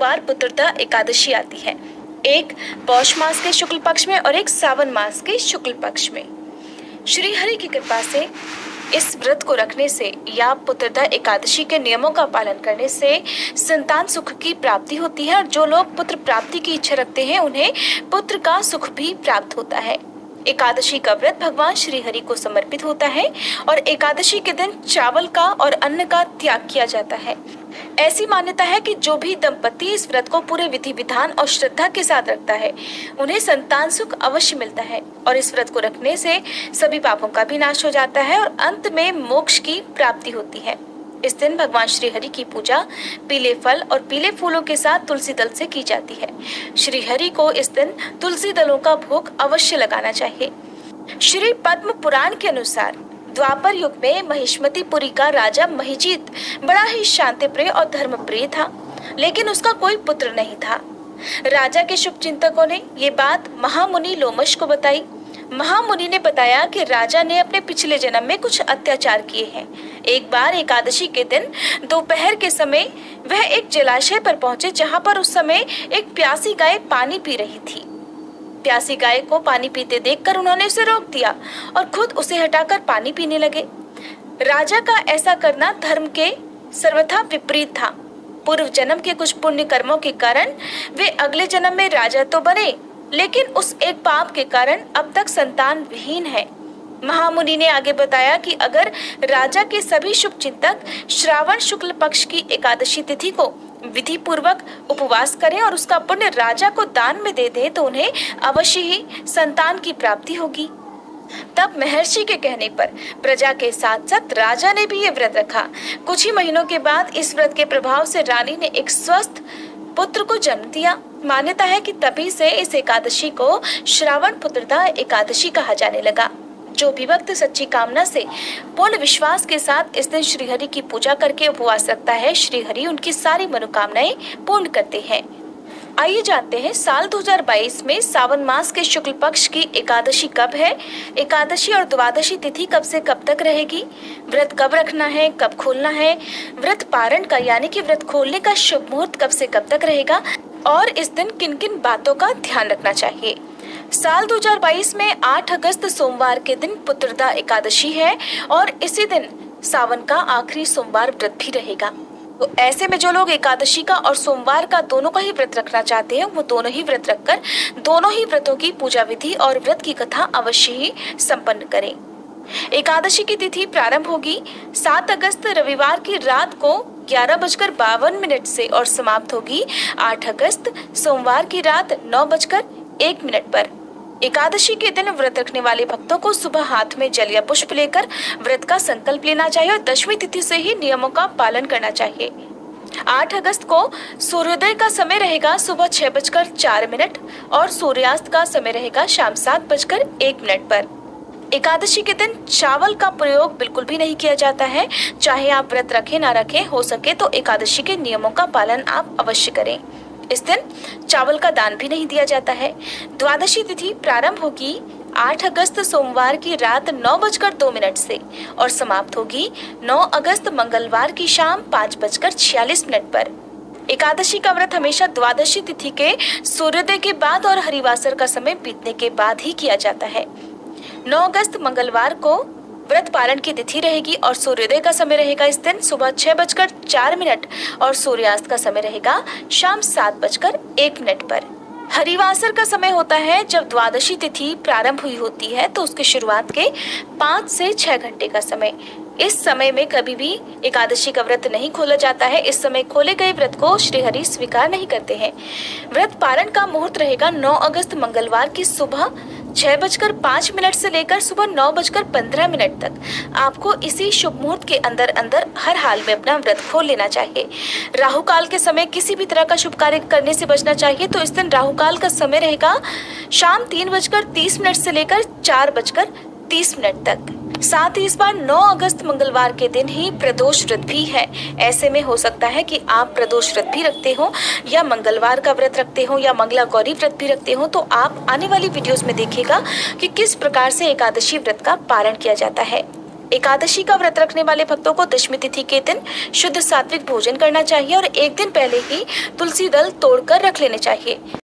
बार पुत्रदा एकादशी आती है, एक पौष मास के शुक्ल पक्ष में और एक सावन मास के शुक्ल पक्ष में। श्री हरि की कृपा से इस व्रत को रखने से या पुत्रदा एकादशी के नियमों का पालन करने से संतान सुख की प्राप्ति होती है और जो लोग पुत्र प्राप्ति की इच्छा रखते हैं उन्हें पुत्र का सुख भी प्राप्त होता है। एकादशी का व्रत भगवान श्री हरि को समर्पित होता है और एकादशी के दिन चावल का और अन्न का त्याग किया जाता है। ऐसी मान्यता है कि जो भी दंपति इस व्रत को पूरे विधि विधान और श्रद्धा के साथ रखता है उन्हें संतान सुख अवश्य मिलता है और इस व्रत को रखने से सभी पापों का भी नाश हो जाता है और अंत में मोक्ष की प्राप्ति होती है। इस दिन भगवान श्री हरि की पूजा पीले फल और पीले फूलों के साथ तुलसी दल से की जाती है। श्री हरि को इस दिन तुलसी दलों का भोग अवश्य लगाना चाहिए। श्री पद्म पुराण के अनुसार द्वापर युग में महिष्मतीपुरी का राजा महिजीत बड़ा ही शांतिप्रिय और धर्मप्रिय था, लेकिन उसका कोई पुत्र नहीं था। राजा के शुभ चिंतकों ने ये बात महामुनि लोमश को बताई। महामुनि ने बताया कि राजा ने अपने पिछले जन्म में कुछ अत्याचार किए हैं। एक बार एकादशी के दिन दोपहर के समय वह एक जलाशय पर पहुंचे जहां पर उस समय एक प्यासी गाय पानी पी रही थी। प्यासी गाय को पानी पीते देखकर उन्होंने उसे रोक दिया और खुद उसे हटाकर पानी पीने लगे। राजा का ऐसा करना धर्म के सर्वथा विपरीत था। पूर्व जन्म के कुछ पुण्य कर्मों के कारण वे अगले जन्म में राजा तो बने, लेकिन उस एक पाप के कारण अब तक संतान विहीन है। महामुनि ने आगे बताया कि अगर राजा के सभी शुभ चिंतक श्रावण शुक्ल पक्ष की एकादशी तिथि को विधि पूर्वक उपवास करें और उसका पुण्य राजा को दान में दे दें तो उन्हें अवश्य ही संतान की प्राप्ति होगी। तब महर्षि के कहने पर प्रजा के साथ साथ राजा ने भी ये व्रत रखा। कुछ ही महीनों के बाद इस व्रत के प्रभाव से रानी ने एक स्वस्थ पुत्र को जन्म दिया। मान्यता है कि तभी से इस एकादशी को श्रावण पुत्रदा एकादशी कहा जाने लगा। जो भी भक्त सच्ची कामना से पूर्ण विश्वास के साथ इस दिन श्री हरि की पूजा करके उपवास रखता है, श्री हरि उनकी सारी मनोकामनाएं पूर्ण करते हैं। आइए जानते हैं साल 2022 में सावन मास के शुक्ल पक्ष की एकादशी कब है, एकादशी और द्वादशी तिथि कब से कब तक रहेगी, व्रत कब रखना है, कब खोलना है, व्रत पारण का यानी कि व्रत खोलने का शुभ मुहूर्त कब से कब तक रहेगा और इस दिन किन किन बातों का ध्यान रखना चाहिए। साल 2022 में 8 अगस्त सोमवार के दिन पुत्रदा एकादशी है और इसी दिन सावन का आखिरी सोमवार व्रत भी रहेगा। तो ऐसे में जो लोग एकादशी का और सोमवार का दोनों का ही व्रत रखना चाहते हैं वो दोनों ही व्रत रखकर दोनों ही व्रतों की पूजा विधि और व्रत की कथा अवश्य ही संपन्न करें। एकादशी की तिथि प्रारंभ होगी 7 अगस्त रविवार की रात को 11:52 से और समाप्त होगी 8 अगस्त सोमवार की रात 9:01 पर। एकादशी के दिन व्रत रखने वाले भक्तों को सुबह हाथ में जल या पुष्प लेकर व्रत का संकल्प लेना चाहिए और दशमी तिथि से ही नियमों का पालन करना चाहिए। 8 अगस्त को सूर्योदय का समय रहेगा सुबह 6:04 और सूर्यास्त का समय रहेगा शाम 7:01 पर। एकादशी के दिन चावल का प्रयोग बिल्कुल भी नहीं किया जाता है। चाहे आप व्रत रखें ना रखें, हो सके तो एकादशी के नियमों का पालन आप अवश्य करें। इस दिन चावल का दान भी नहीं दिया जाता है। द्वादशी तिथि प्रारंभ होगी 8 अगस्त सोमवार की रात 9:02 से और समाप्त होगी 9 अगस्त मंगलवार की शाम 5:46 पर। एकादशी का व्रत हमेशा द्वादशी तिथि के सूर्योदय के बाद और हरिवासर का समय बीतने के बाद ही किया जाता है। 9 अगस्त मंगलवार को व्रत पालन की तिथि रहेगी और सूर्योदय का समय रहेगा इस दिन सुबह 6:04 और सूर्यास्त का समय रहेगा शाम 7:01 पर। हरिवासर का समय होता है जब द्वादशी तिथि प्रारंभ हुई होती है तो उसकी शुरुआत के 5 से 6 घंटे का समय। इस समय में कभी भी एकादशी का व्रत नहीं खोला जाता है। इस समय खोले गए व्रत को श्री हरि स्वीकार नहीं करते हैं। व्रत पारण का मुहूर्त रहेगा 9 अगस्त मंगलवार की सुबह 6:05 से लेकर सुबह 9:15 तक। आपको इसी शुभ मुहूर्त के अंदर अंदर हर हाल में अपना व्रत खोल लेना चाहिए। राहु काल के समय किसी भी तरह का शुभ कार्य करने से बचना चाहिए। तो इस दिन राहु काल का समय रहेगा शाम 3:30 से लेकर 4:30 तक। साथ ही इस बार 9 अगस्त मंगलवार के दिन ही प्रदोष व्रत भी है। ऐसे में हो सकता है कि आप प्रदोष व्रत भी रखते हो या मंगलवार का व्रत रखते हो या मंगला गौरी व्रत भी रखते हो। तो आप आने वाली वीडियोस में देखिएगा कि किस प्रकार से एकादशी व्रत का पारण किया जाता है। एकादशी का व्रत रखने वाले भक्तों को दशमी तिथि के दिन शुद्ध सात्विक भोजन करना चाहिए और एक दिन पहले ही तुलसी दल तोड़कर रख लेने चाहिए।